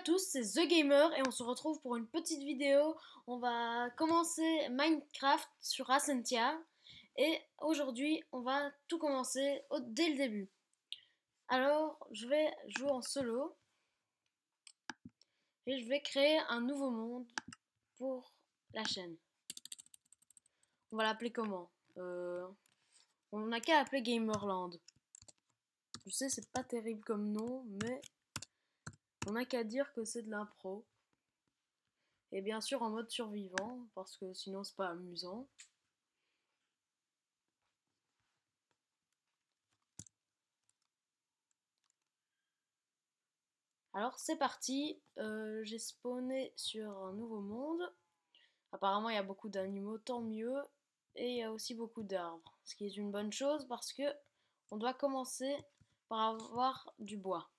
tous, c'est The Gamer et on se retrouve pour une petite vidéo. On va commencer Minecraft sur Ascentia et aujourd'hui on va tout commencer dès le début. Alors je vais jouer en solo et je vais créer un nouveau monde pour la chaîne. On va l'appeler comment On n'a qu'à l'appeler Gamerland. Je sais c'est pas terrible comme nom mais on n'a qu'à dire que c'est de l'impro. Et bien sûr en mode survivant, parce que sinon c'est pas amusant. Alors c'est parti, j'ai spawné sur un nouveau monde. Apparemment il y a beaucoup d'animaux, tant mieux. Et il y a aussi beaucoup d'arbres, ce qui est une bonne chose parce que on doit commencer par avoir du bois.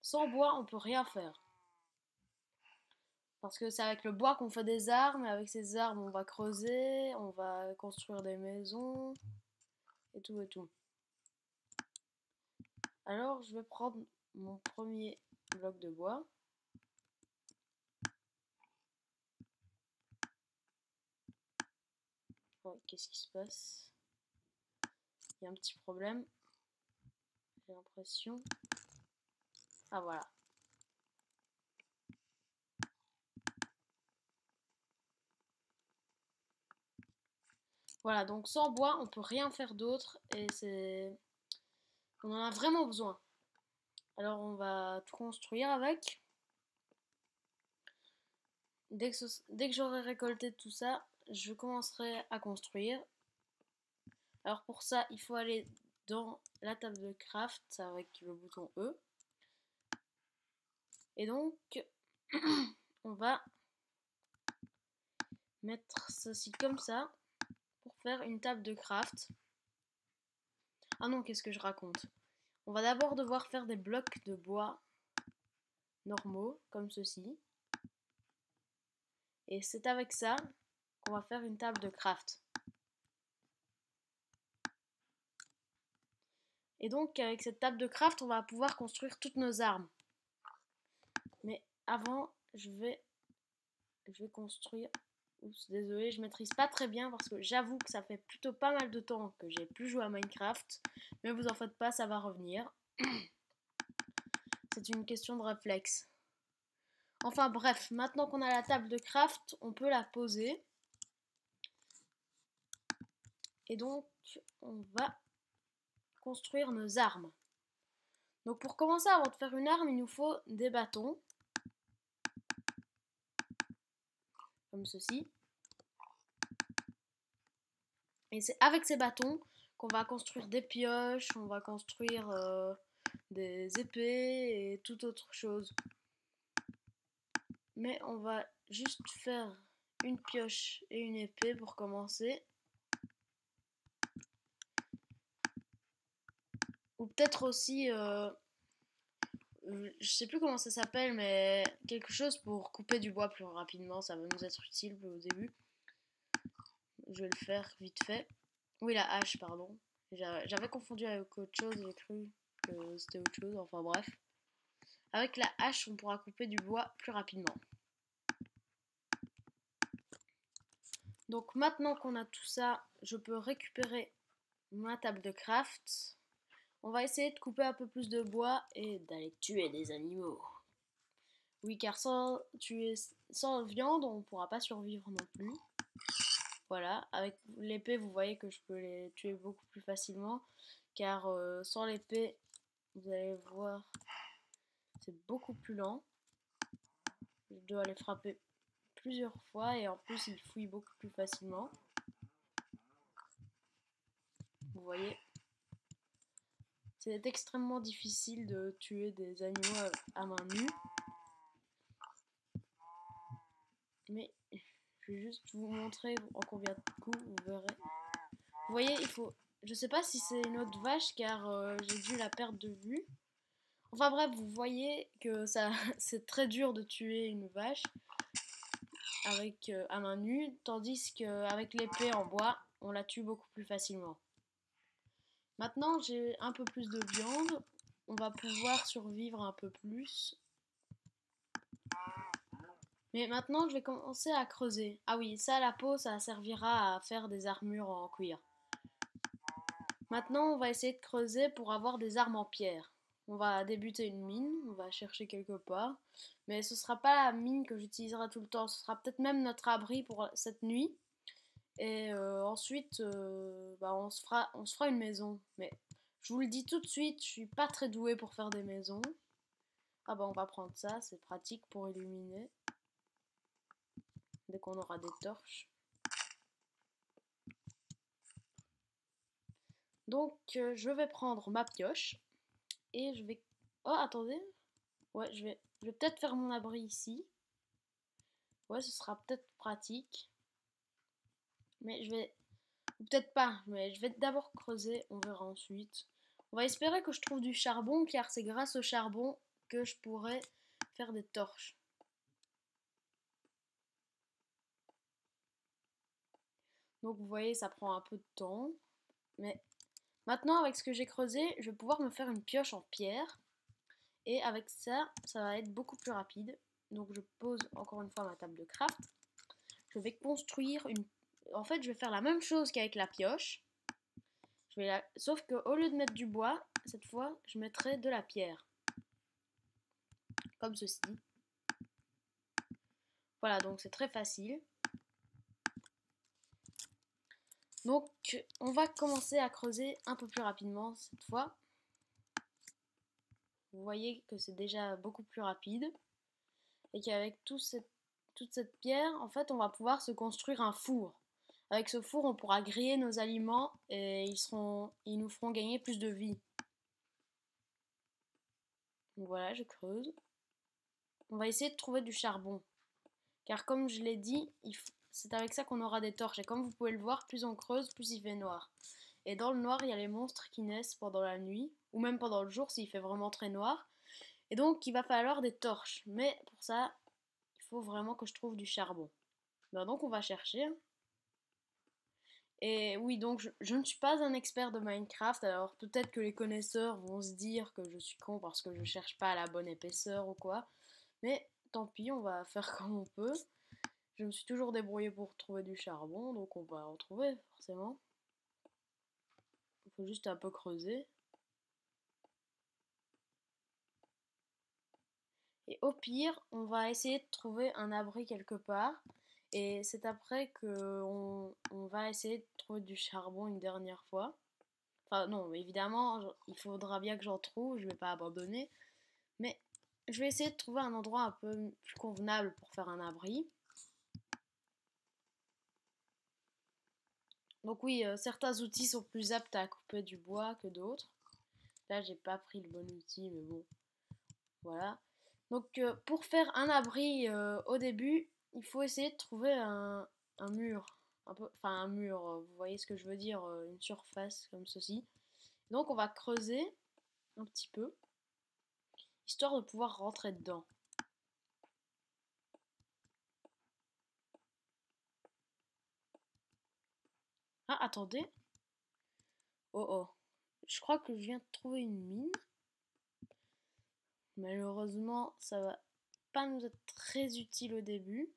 Sans bois on peut rien faire. Parce que c'est avec le bois qu'on fait des armes, et avec ces armes on va creuser, on va construire des maisons, et tout et tout. Alors je vais prendre mon premier bloc de bois. Oh, qu'est-ce qui se passe? Il y a un petit problème. J'ai l'impression. Ah voilà. Voilà, donc sans bois, on peut rien faire d'autre et on en a vraiment besoin. Alors on va tout construire avec. Dès que j'aurai récolté tout ça, je commencerai à construire. Alors pour ça, il faut aller dans la table de craft avec le bouton E. Et donc, on va mettre ceci comme ça pour faire une table de craft. Ah non, qu'est-ce que je raconte? On va d'abord devoir faire des blocs de bois normaux, comme ceci. Et c'est avec ça qu'on va faire une table de craft. Et donc, avec cette table de craft, on va pouvoir construire toutes nos armes. Mais avant, je vais construire... Oups, désolé, je maîtrise pas très bien parce que j'avoue que ça fait plutôt pas mal de temps que j'ai plus joué à Minecraft. Mais vous en faites pas, ça va revenir. C'est une question de réflexe. Enfin bref, maintenant qu'on a la table de craft, on peut la poser. Et donc, on va construire nos armes. Donc pour commencer, avant de faire une arme, il nous faut des bâtons. Comme ceci. Et c'est avec ces bâtons qu'on va construire des pioches, on va construire des épées et toute autre chose. Mais on va juste faire une pioche et une épée pour commencer. Ou peut-être aussi, je sais plus comment ça s'appelle, mais quelque chose pour couper du bois plus rapidement, ça va nous être utile au début. Je vais le faire vite fait. Oui, la hache, pardon. J'avais confondu avec autre chose, j'ai cru que c'était autre chose, enfin bref. Avec la hache, on pourra couper du bois plus rapidement. Donc maintenant qu'on a tout ça, je peux récupérer ma table de craft. On va essayer de couper un peu plus de bois et d'aller tuer des animaux. Oui, car sans viande, on ne pourra pas survivre non plus. Voilà, avec l'épée, vous voyez que je peux les tuer beaucoup plus facilement. Car sans l'épée, vous allez voir, c'est beaucoup plus lent. Je dois les frapper plusieurs fois et en plus, ils fouillent beaucoup plus facilement. Vous voyez, c'est extrêmement difficile de tuer des animaux à main nue. Mais je vais juste vous montrer en combien de coups vous verrez. Vous voyez, il faut... Je sais pas si c'est une autre vache car j'ai dû la perdre de vue. Enfin bref, vous voyez que ça c'est très dur de tuer une vache avec à main nue, tandis qu'avec l'épée en bois, on la tue beaucoup plus facilement. Maintenant, j'ai un peu plus de viande. On va pouvoir survivre un peu plus. Mais maintenant, je vais commencer à creuser. Ah oui, ça, la peau, ça servira à faire des armures en cuir. Maintenant, on va essayer de creuser pour avoir des armes en pierre. On va débuter une mine, on va chercher quelque part. Mais ce sera pas la mine que j'utiliserai tout le temps, ce sera peut-être même notre abri pour cette nuit. Et ensuite, bah, on se fera une maison. Mais je vous le dis tout de suite, je suis pas très douée pour faire des maisons. Ah bah on va prendre ça, c'est pratique pour illuminer. Dès qu'on aura des torches. Donc je vais prendre ma pioche. Et je vais... Oh attendez. Ouais, je vais peut-être faire mon abri ici. Ouais, ce sera peut-être pratique. Mais je vais... Ou peut-être pas, mais je vais d'abord creuser, on verra ensuite. On va espérer que je trouve du charbon, car c'est grâce au charbon que je pourrai faire des torches. Donc vous voyez, ça prend un peu de temps. Mais maintenant, avec ce que j'ai creusé, je vais pouvoir me faire une pioche en pierre. Et avec ça, ça va être beaucoup plus rapide. Donc je pose encore une fois ma table de craft. Je vais construire une... En fait, je vais faire la même chose qu'avec la pioche. Sauf qu'au lieu de mettre du bois, cette fois, je mettrai de la pierre. Comme ceci. Voilà, donc c'est très facile. Donc, on va commencer à creuser un peu plus rapidement cette fois. Vous voyez que c'est déjà beaucoup plus rapide. Et qu'avec toute cette pierre, en fait, on va pouvoir se construire un four. Avec ce four, on pourra griller nos aliments et ils nous feront gagner plus de vie. Donc voilà, je creuse. On va essayer de trouver du charbon. Car comme je l'ai dit, c'est avec ça qu'on aura des torches. Et comme vous pouvez le voir, plus on creuse, plus il fait noir. Et dans le noir, il y a les monstres qui naissent pendant la nuit, ou même pendant le jour s'il fait vraiment très noir. Et donc, il va falloir des torches. Mais pour ça, il faut vraiment que je trouve du charbon. Ben donc, on va chercher. Et oui, donc je ne suis pas un expert de Minecraft, alors peut-être que les connaisseurs vont se dire que je suis con parce que je cherche pas à la bonne épaisseur ou quoi. Mais tant pis, on va faire comme on peut. Je me suis toujours débrouillée pour trouver du charbon, donc on va en trouver forcément. Il faut juste un peu creuser. Et au pire, on va essayer de trouver un abri quelque part. Et c'est après que on va essayer de trouver du charbon une dernière fois. Enfin non, évidemment, il faudra bien que j'en trouve, je vais pas abandonner. Mais je vais essayer de trouver un endroit un peu plus convenable pour faire un abri. Donc oui, certains outils sont plus aptes à couper du bois que d'autres. Là, j'ai pas pris le bon outil, mais bon, voilà. Donc pour faire un abri au début, il faut essayer de trouver un mur. Enfin un mur, vous voyez ce que je veux dire, une surface comme ceci. Donc on va creuser un petit peu, histoire de pouvoir rentrer dedans. Ah, attendez. Oh oh. Je crois que je viens de trouver une mine. Malheureusement, ça va pas nous être très utile au début.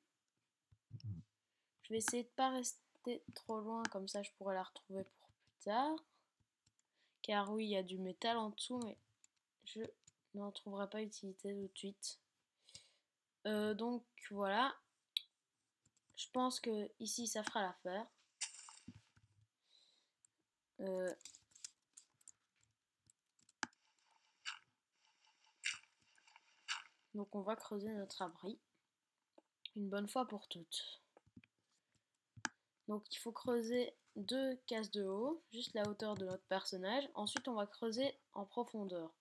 Je vais essayer de pas rester trop loin, comme ça je pourrai la retrouver pour plus tard. Car oui, il y a du métal en dessous, mais je n'en trouverai pas utilité tout de suite. Donc voilà. Je pense que ici ça fera l'affaire. Donc on va creuser notre abri une bonne fois pour toutes. Donc il faut creuser 2 cases de haut, juste la hauteur de notre personnage. Ensuite on va creuser en profondeur.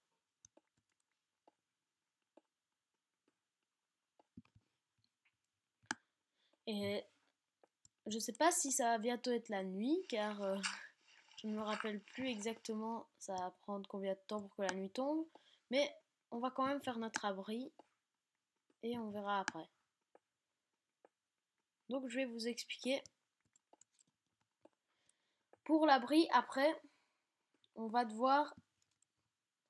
Et je sais pas si ça va bientôt être la nuit, car je ne me rappelle plus exactement ça va prendre combien de temps pour que la nuit tombe. Mais on va quand même faire notre abri et on verra après. Donc je vais vous expliquer. Pour l'abri, après, on va devoir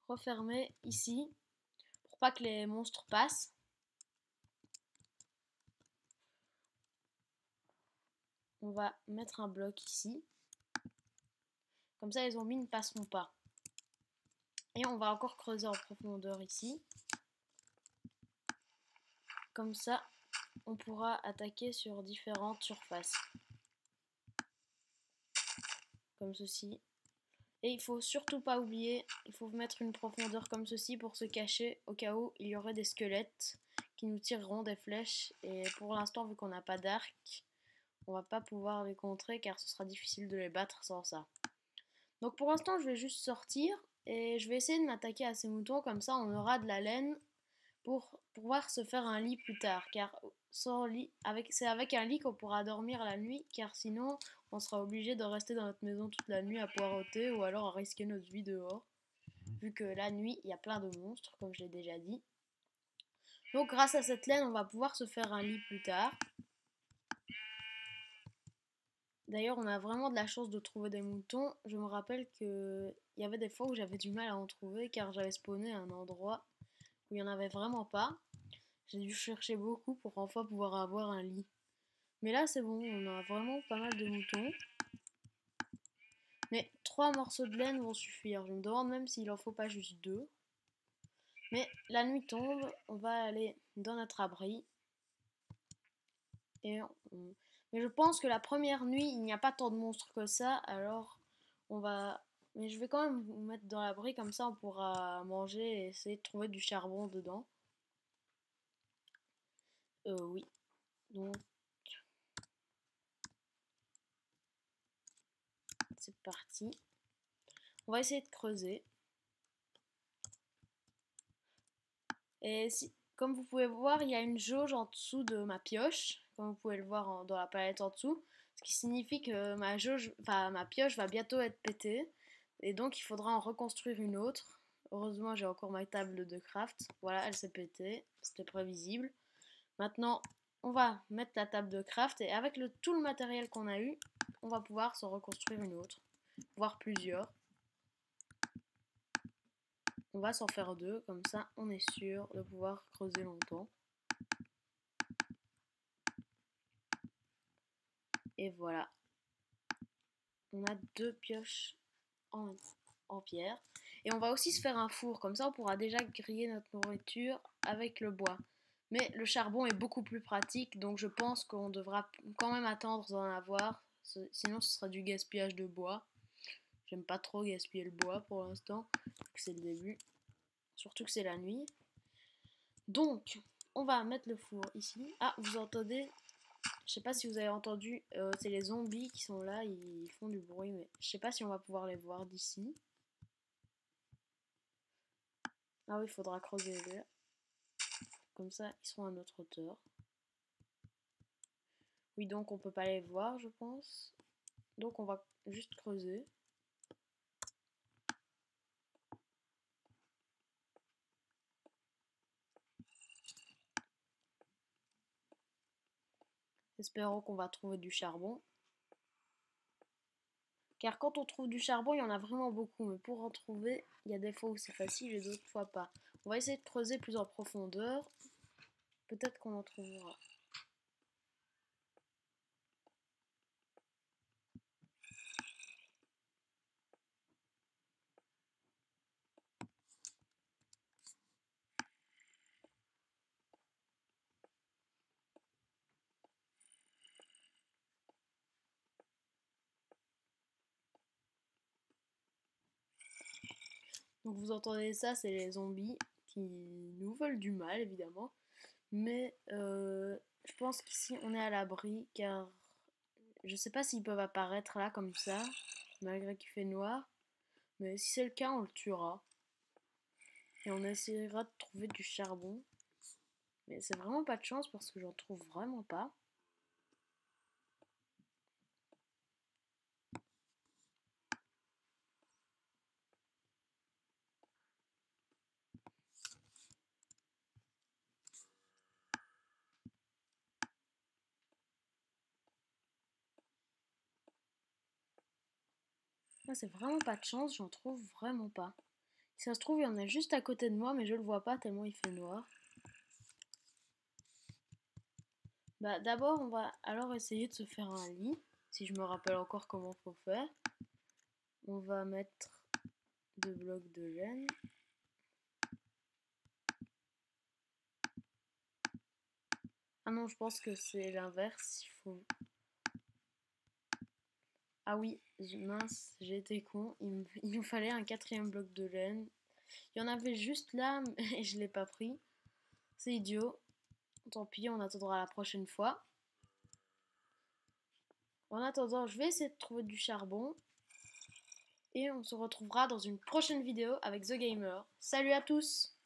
refermer ici pour pas que les monstres passent. on va mettre un bloc ici. Comme ça, les zombies ne passeront pas. Et on va encore creuser en profondeur ici. Comme ça, on pourra attaquer sur différentes surfaces. Comme ceci. Et il faut surtout pas oublier, il faut mettre une profondeur comme ceci pour se cacher au cas où il y aurait des squelettes qui nous tireront des flèches. Et pour l'instant, vu qu'on n'a pas d'arc, on va pas pouvoir les contrer car ce sera difficile de les battre sans ça. Donc pour l'instant, je vais juste sortir et je vais essayer de m'attaquer à ces moutons, comme ça on aura de la laine pour pouvoir se faire un lit plus tard, car sans lit, c'est avec un lit qu'on pourra dormir la nuit, car sinon on sera obligé de rester dans notre maison toute la nuit à poireauter ou alors à risquer notre vie dehors, vu que la nuit il y a plein de monstres, comme je l'ai déjà dit. Donc grâce à cette laine, on va pouvoir se faire un lit plus tard. D'ailleurs, on a vraiment de la chance de trouver des moutons. Je me rappelle qu'il y avait des fois où j'avais du mal à en trouver, car j'avais spawné à un endroit où il n'y en avait vraiment pas. J'ai dû chercher beaucoup pour enfin pouvoir avoir un lit. Mais là, c'est bon, on a vraiment pas mal de moutons. Mais 3 morceaux de laine vont suffire. Je me demande même s'il en faut pas juste 2. Mais la nuit tombe, on va aller dans notre abri. Mais je pense que la première nuit, il n'y a pas tant de monstres que ça. Alors, on va... Mais je vais quand même vous mettre dans l'abri, comme ça on pourra manger et essayer de trouver du charbon dedans. Oui. Donc, c'est parti. On va essayer de creuser. Et si, comme vous pouvez voir, il y a une jauge en dessous de ma pioche, comme vous pouvez le voir dans la palette en dessous, ce qui signifie que ma pioche va bientôt être pétée, et donc il faudra en reconstruire une autre. Heureusement, j'ai encore ma table de craft. Voilà, elle s'est pétée, c'était prévisible. Maintenant, on va mettre la table de craft, et avec tout le matériel qu'on a eu, on va pouvoir s'en reconstruire une autre, voire plusieurs. On va s'en faire 2, comme ça on est sûr de pouvoir creuser longtemps. Et voilà. On a 2 pioches en pierre. Et on va aussi se faire un four, comme ça on pourra déjà griller notre nourriture avec le bois. Mais le charbon est beaucoup plus pratique, donc je pense qu'on devra quand même attendre d'en avoir. Sinon ce sera du gaspillage de bois. J'aime pas trop gaspiller le bois pour l'instant, c'est le début. Surtout que c'est la nuit. Donc, on va mettre le four ici. Ah, vous entendez? Je sais pas si vous avez entendu, c'est les zombies qui sont là, ils font du bruit, mais je sais pas si on va pouvoir les voir d'ici. Ah oui, il faudra creuser là. Comme ça, ils seront à notre hauteur. Oui, donc on peut pas les voir, je pense. Donc on va juste creuser. Espérons qu'on va trouver du charbon. Car quand on trouve du charbon, il y en a vraiment beaucoup. Mais pour en trouver, il y a des fois où c'est facile et d'autres fois pas. On va essayer de creuser plus en profondeur. Peut-être qu'on en trouvera. Donc vous entendez ça, c'est les zombies qui nous veulent du mal, évidemment. Mais je pense qu'ici on est à l'abri, car je sais pas s'ils peuvent apparaître là comme ça, malgré qu'il fait noir. Mais si c'est le cas, on le tuera. Et on essaiera de trouver du charbon. Mais c'est vraiment pas de chance parce que j'en trouve vraiment pas. Là, c'est vraiment pas de chance, j'en trouve vraiment pas. Si ça se trouve, il y en a juste à côté de moi, mais je le vois pas tellement il fait noir. Bah d'abord, on va alors essayer de se faire un lit. si je me rappelle encore comment faut faire. On va mettre 2 blocs de laine. Ah non, je pense que c'est l'inverse. Il faut... Ah oui, mince, j'ai été con. Il nous fallait un 4e bloc de laine. Il y en avait juste là, mais je l'ai pas pris. C'est idiot. Tant pis, on attendra la prochaine fois. En attendant, je vais essayer de trouver du charbon. Et on se retrouvera dans une prochaine vidéo avec The Gamer. Salut à tous!